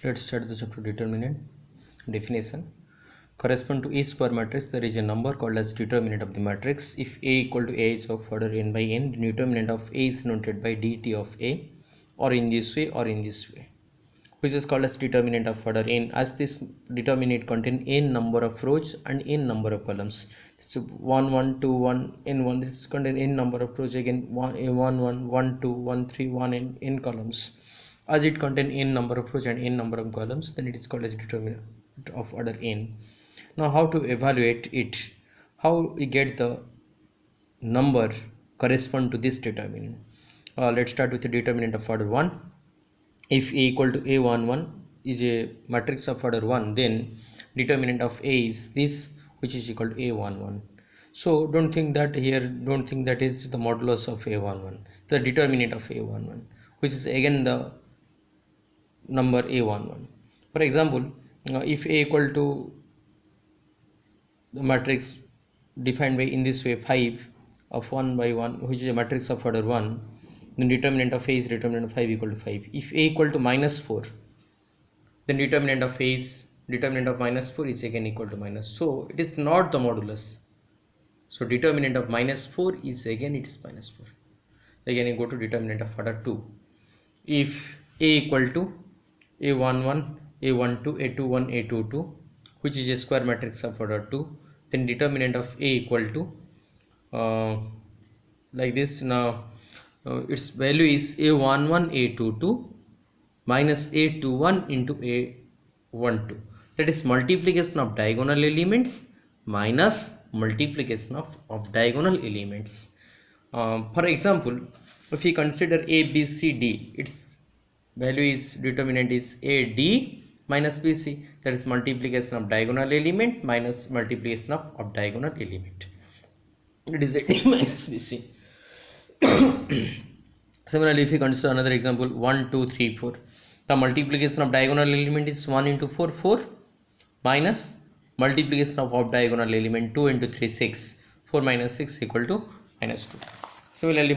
Let's start the chapter determinant. Definition. Correspond to A square matrix, there is a number called as determinant of the matrix. If A equal to A is of order n by n, the determinant of A is noted by dt of A, or in this way or in this way, which is called as determinant of order n, as this determinant contain n number of rows and n number of columns. So 1 1 2 1 n1, this contain n number of rows, again 1 1 1 2 1 3 1 n columns. As it contain n number of rows and n number of columns, then it is called as determinant of order n. Now how to evaluate it, how we get the number correspond to this determinant. Let's start with the determinant of order 1. If A equal to A11 is a matrix of order 1, then determinant of A is this, which is equal to A11. So don't think that is the modulus of A11, the determinant of A11, which is again the number A11. For example, if A equal to the matrix defined by in this way 5 of 1 by 1, which is a matrix of order 1, then determinant of A is determinant of 5 equal to 5. If A equal to minus 4, then determinant of A is determinant of minus 4 is again equal to minus. So it is not the modulus. So determinant of minus 4 is again it is minus 4. Again you go to determinant of order 2. If A equal to A11, A12, A21, A22, which is a square matrix of order 2, then determinant of A equal to like this. Now its value is A11, A22 minus A21 into A12. That is multiplication of diagonal elements minus multiplication of diagonal elements. For example, if we consider A, B, C, D, its value is determinant is AD minus BC, that is multiplication of diagonal element minus multiplication of diagonal element. It is AD minus BC. Similarly, if you consider another example 1 2 3 4, the multiplication of diagonal element is 1 into 4 4 minus multiplication of diagonal element 2 into 3 6, 4 minus 6 equal to minus 2. Similarly,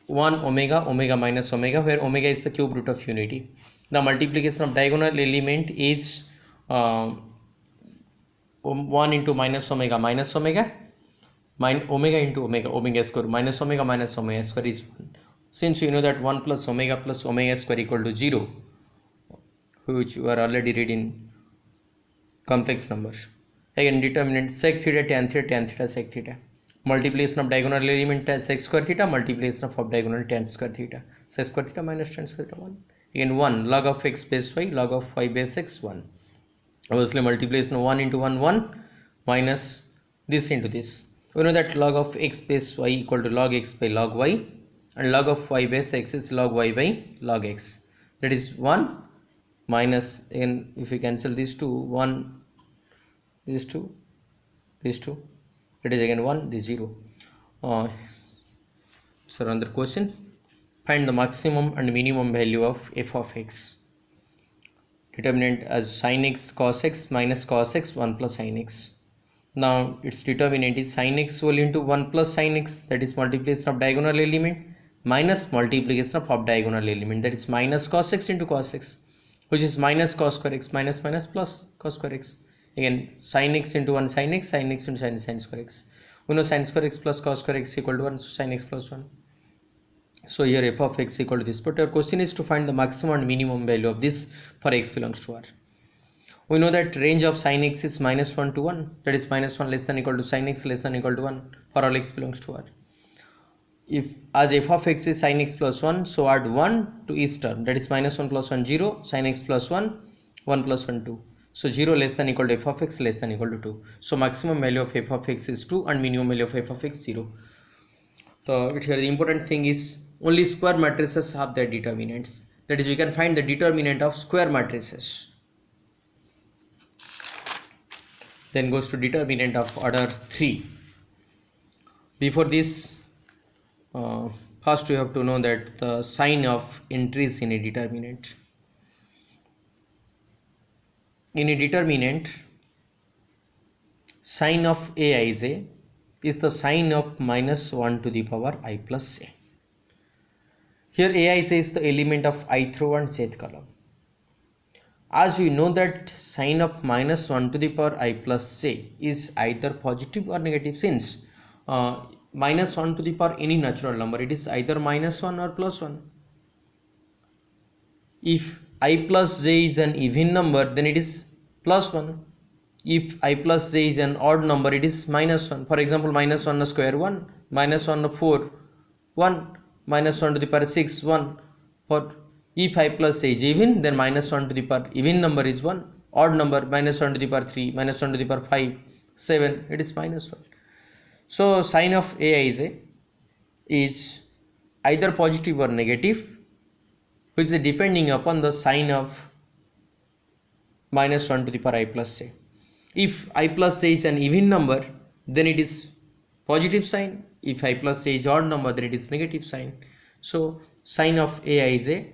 1 omega, omega minus omega, where omega is the cube root of unity. The multiplication of diagonal element is 1 into minus omega minus omega, omega into omega, omega square minus omega square is 1. Since you know that 1 plus omega square equal to 0, which you are already read in complex number. Again determinant sec theta tan theta sec theta. Multiplication of diagonal element sec square theta, multiplication of diagonal tan square theta. Sec square theta minus tan square theta 1. Again 1 log of x base y, log of y base x 1. Obviously multiplication of 1 into 1 1 minus this into this. We know that log of x base y equal to log x by log y, and log of y base x is log y by log x. That is 1 minus, again if we cancel these two, 1 these two, it is again 1, this 0. So another question, find the maximum and minimum value of f of x. Determinant as sin x cos x minus cos x 1 plus sin x. Now its determinant is sin x whole into 1 plus sin x, that is multiplication of diagonal element minus multiplication of diagonal element, that is minus cos x into cos x, which is minus cos square x minus plus cos square x. Again sin x into 1 sin x, sin x into sin square x. We know sin square x plus cos square x equal to 1, so sin x plus 1. So here f of x equal to this, but our question is to find the maximum and minimum value of this for x belongs to R. We know that range of sin x is minus 1 to 1, that is minus 1 less than equal to sin x less than equal to 1 for all x belongs to R. If as f of x is sin x plus 1, so add 1 to each term, that is minus 1 plus 1 0, sin x plus 1, 1 plus 1 2. So 0 less than equal to f of x less than equal to 2. So maximum value of f of x is 2 and minimum value of f of x 0. So here the important thing is only square matrices have their determinants. That is, we can find the determinant of square matrices. Then goes to determinant of order 3. Before this, first we have to know that the sign of entries in a determinant. In a determinant, sign of aij is the sign of minus 1 to the power I plus j. Here aij is the element of ith row and jth column. as we know that sign of minus 1 to the power I plus j is either positive or negative, since minus 1 to the power any natural number, it is either minus 1 or plus 1. If I plus j is an even number, then it is plus 1. If I plus j is an odd number, it is minus 1. For example, minus 1 square 1, minus 1 4 1, minus 1 to the power 6 1. For if I plus j is even, then minus 1 to the power even number is 1, odd number minus 1 to the power 3, minus 1 to the power 5 7, it is minus 1. So sign of aij is either positive or negative, which is depending upon the sign of minus 1 to the power I plus j. If I plus j is an even number, then it is positive sign. If I plus j is odd number, then it is negative sign. So sign of aij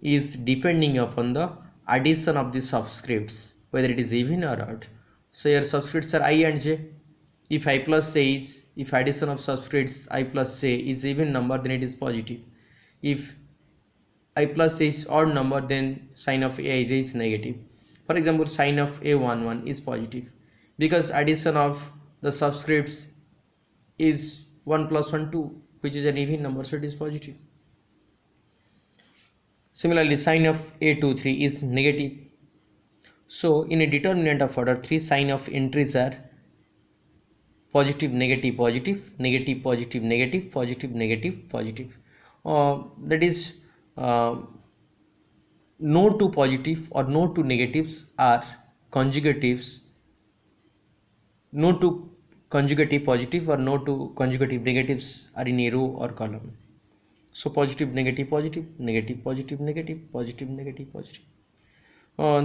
is depending upon the addition of the subscripts, whether it is even or odd. So your subscripts are I and j. If I plus j is, if addition of subscripts I plus j is even number, then it is positive. If I plus j is odd number, then sign of aij is negative. For example, sign of a11 is positive because addition of the subscripts is 1 plus 1 2, which is an even number, so it is positive. Similarly, sign of a23 is negative. So in a determinant of order 3, sign of entries are positive negative positive, negative positive negative, positive negative positive. That is no to positive or no to negatives are conjugatives. No to conjugative positive or no to conjugative negatives are in a row or column. So positive negative positive, negative positive negative, positive negative positive.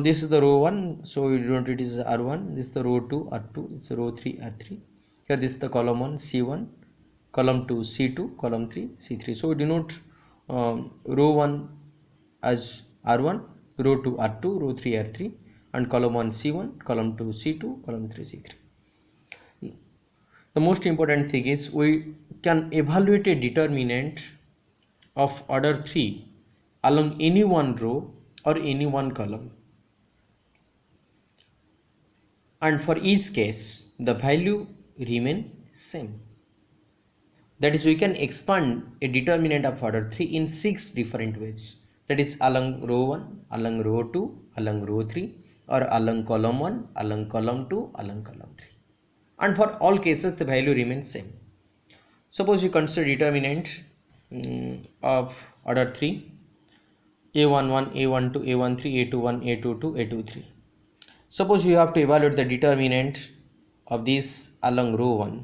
This is the row 1, so we denote it is R1. This is the row 2 R2. It's row 3 R3. Here this is the column 1 C1, column 2 C2, column 3 C3. So we denote row 1 as R1, row 2 R2, row 3 R3, and column 1 C1, column 2 C2, column 3 C3. The most important thing is we can evaluate a determinant of order 3 along any one row or any one column, and for each case the value remain same. That is, we can expand a determinant of order 3 in 6 different ways. That is along row 1, along row 2, along row 3, or along column 1, along column 2, along column 3. And for all cases the value remains same. Suppose you consider determinant of order 3 a11, a12, a13, a21, a22, a23. Suppose you have to evaluate the determinant of this along row 1.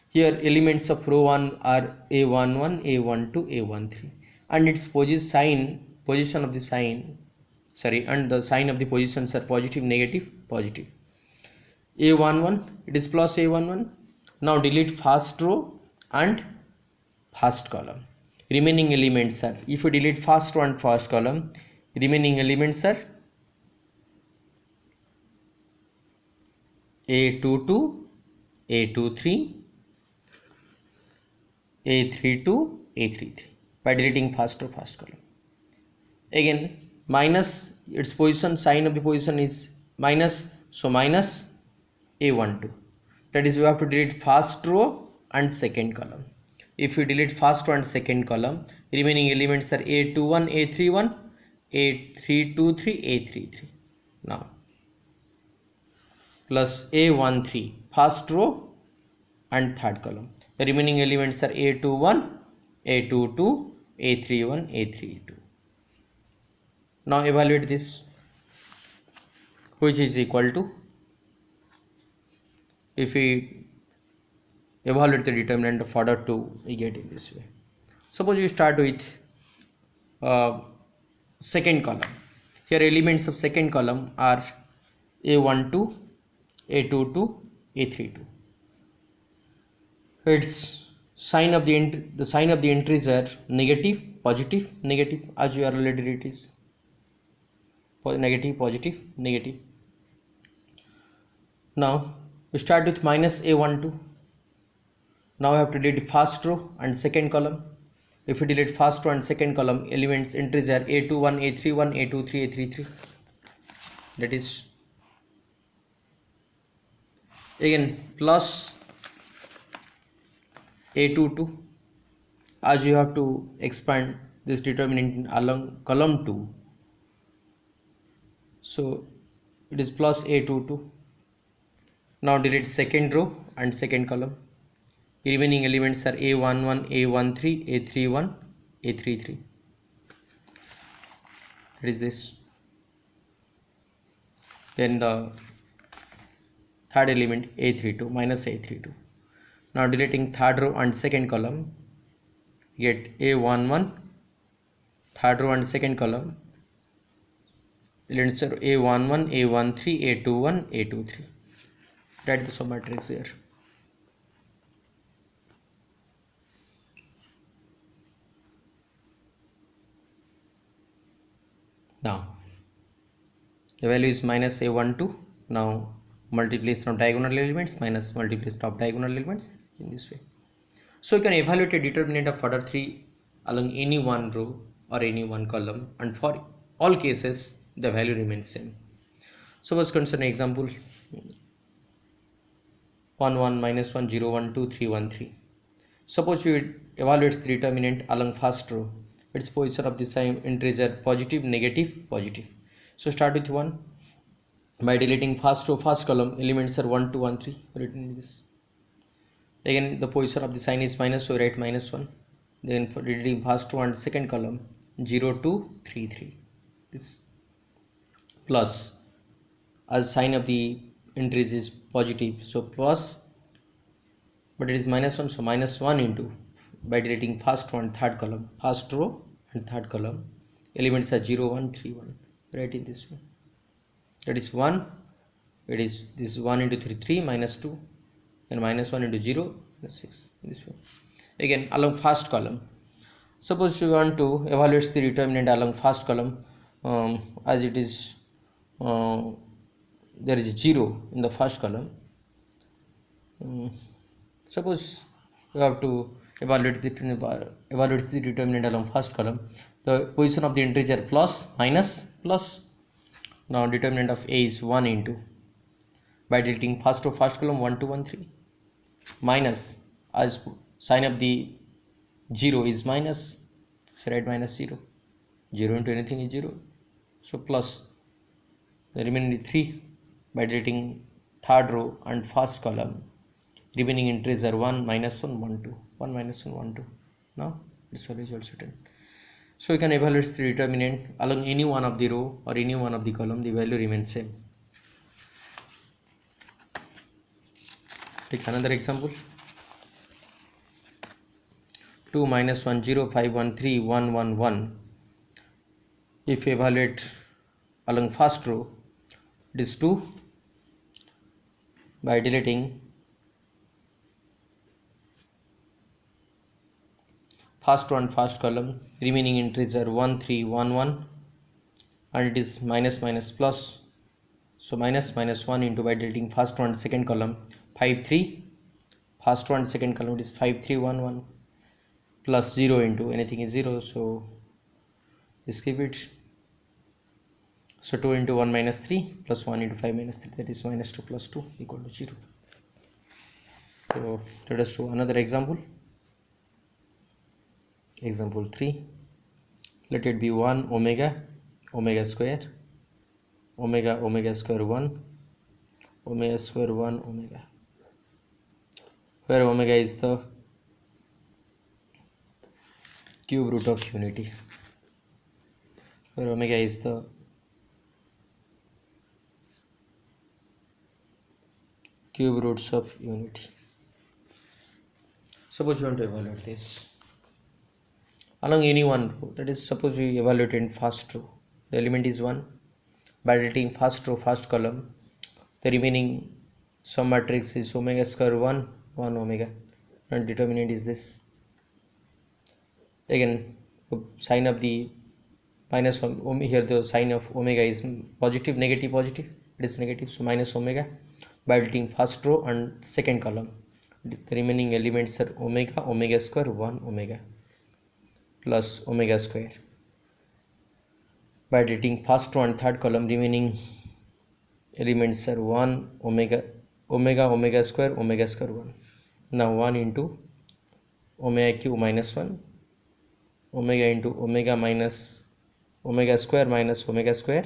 Here elements of row 1 are a11, a12, a13, and its position of the sign, and the sign of the positions are positive, negative, positive. a11, it is plus a11. Now delete first row and first column. Remaining elements are, if you delete first row and first column, remaining elements are a22, a23, a32, a33 by deleting first row, first column. Again, minus its position, sign of the position is minus, so minus a12. That is, you have to delete first row and second column. If you delete first row and second column, remaining elements are a21, a31, a323, a33. Now plus a13, first row and third column. The remaining elements are a21, a22, a31, a32. Now evaluate this, which is equal to, if we evaluate the determinant of order 2, we get in this way. Suppose you start with second column. Here elements of second column are a12, a22, a32. Its sign of the entries are negative, positive, negative, as you are already it is negative, positive, negative. Now we start with minus a12. Now I have to delete first row and second column. If you delete first row and second column, elements entries are a21, a31, a23, a33. that is again plus A22, as you have to expand this determinant along column 2, so it is plus A22. Now delete second row and second column. Remaining elements are A11, A13, A31, A33. That is this. Then the third element A32 minus A32. Now deleting third row and second column, get A11, third row and second column, elements are A11, A13, A21, A23. Write the submatrix here. Now the value is minus A12. Now multiplication of diagonal elements minus multiplication of diagonal elements in this way. So you can evaluate a determinant of order 3 along any one row or any one column, and for all cases the value remains same. Suppose consider an example 1 1 minus 1 0 1 2 3 1 3. Suppose you evaluate the determinant along first row. Its position of the same integer positive, negative, positive. So start with 1. By deleting first row, first column, elements are 1 2 1 3 written in this. Again the position of the sign is minus, so write minus 1. Then for deleting first row and second column 0 2 3 3. This plus, as sign of the increase is positive, so plus, but it is minus 1, so minus 1 into, by deleting first row and third column, first row and third column, elements are 0 1 3 1. Write in this way. That is 1, it is this 1 into 3 3 minus 2, and minus 1 into 0 minus 6 this way. Again along first column, suppose you want to evaluate the determinant along first column, as it is there is 0 in the first column. Suppose you have to evaluate the determinant along first column. The position of the integer plus, minus, plus. Now determinant of A is 1 into, by deleting first row first column 1 2 1 3, minus, as sign of the 0 is minus, so write minus 0. 0 into anything is 0, so plus, the remaining 3, by deleting third row and first column, remaining entries are 1 minus 1 1 2, 1 minus 1 1 2. Now this value is also 10. So you can evaluate the determinant along any one of the row or any one of the column, the value remains same. Take another example. 2 minus 1 0 5 1 3 1 1 1. If you evaluate along first row, it is 2. By deleting first row and first column, remaining entries are 1 3 1 1, and it is minus minus plus, so minus minus 1 into, by deleting first row and second column 5 3, first row and second column it is 5 3 1 1, plus 0 into anything is 0, so skip it. So 2 into 1 minus 3 plus 1 into 5 minus 3, that is minus 2 plus 2 equal to 0. So let us do another example. Example 3. Let it be 1 omega, omega square, omega, omega square 1, omega square 1 omega, where omega is the cube root of unity, where omega is the cube roots of unity. Suppose you want to evaluate this along any one row, that is, suppose we evaluate in first row, the element is 1. By deleting first row first column, the remaining sum matrix is omega square 1 1 omega, and determinant is this. Again sign of the minus here, the sign of omega is positive, negative, positive, it is negative, so minus omega. By deleting first row and second column, the remaining elements are omega, omega square 1 omega, plus omega square. By deleting first row and third column, remaining elements are 1 omega square 1. Now 1 into omega cube minus 1 omega into omega square minus omega square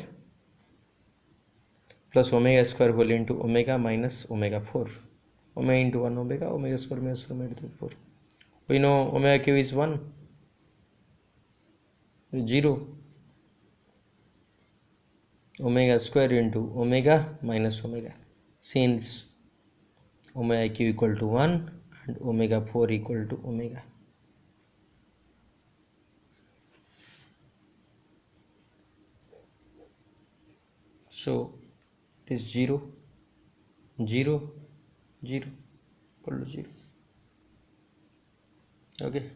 plus omega square whole into omega minus omega 4. Omega into 1 omega square minus omega 4. We know omega cube is 1, 0. Omega square into omega minus omega. Since omega cube equal to 1 and omega 4 equal to omega. So it is 0, 0, 0 equal to 0. Okay.